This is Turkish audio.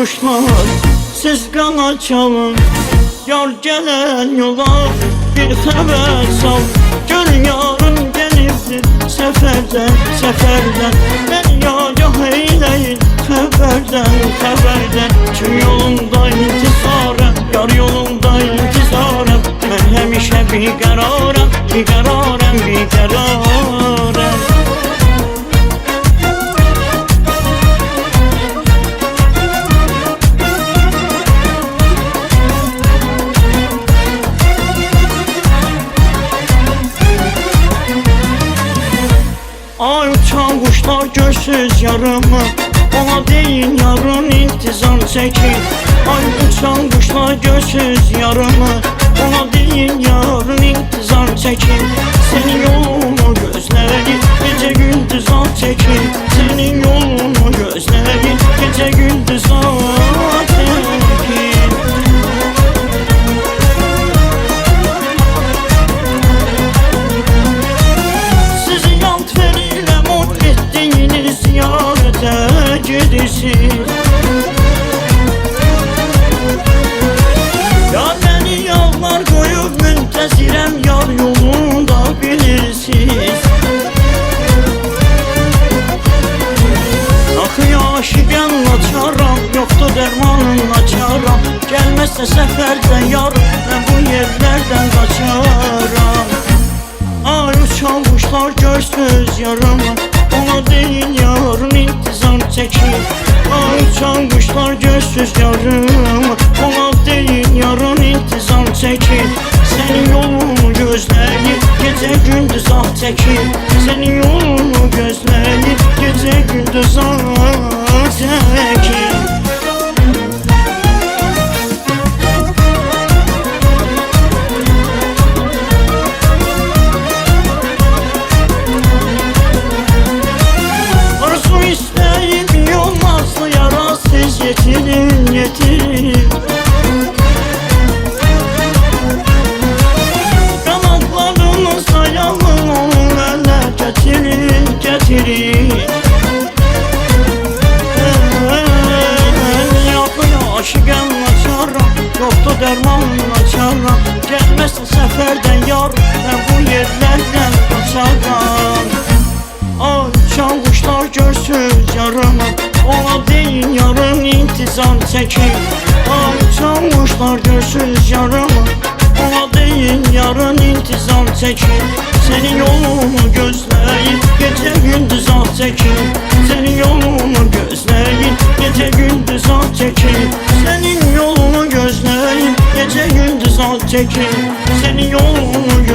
kuşlar siz qana çalın. Yar gelen yola bir xəbər sal. Gör yarın gəlibdir səfərdən, səfərdən. Mən yagah eyləyin xəbərdən. Ki yolunda intizarəm, yar yolunda intizarəm. Mən həmişə biqərarəm, biqərarəm, biqərarəm. Ay uçan kuşlar gözsüz yarımı, ona deyin yarın intizam çekin. Ay uçan kuşlar gözsüz yarımı, ona deyin yarın intizam çekin. Senin yolunu gözleyin, gece gündüz al çekin. Senin yolunu gözleyin, gece gündüz al çekin. Ya beni yağlar koyup müntezirem, yar yolunda bilirsiniz. Akıyor aşiqen açaram, yoktu dermanın açaram. Gelmezse seferden yar, ben bu yerlerden kaçaram. Ay uçan kuşlar görsüz yarımı, ona deyin yarın intizam çekin. Ay uçan kuşlar gözsüz yarımı, ona deyin yarın intizam çekin. Senin yolunu gözleyin, gece gündüz ah çekin. Senin yolunu gözleyin, gece gündüz ah çekin. Yetirin, yetirin. Kanatlarını sayalım, onun eline getirin, getirin. Yapıyor aşıqen açaram, yoktu dermanın açaram. Gelmezse seferden yar, ben bu yerlerden kaçaram. Ay uçan kuşlar görsüz yarımı, ona deyin yarın intizam çekin. Ay uçan kuşlar görsüz yarımı, ona deyin yarın intizam çekin. Senin yolunu gözleyin, gece gündüz ah çekin. Senin yolunu gözleyin, gece gündüz ah çekin. Senin yolunu gözleyin, gece gündüz ah çekin. Senin yolunu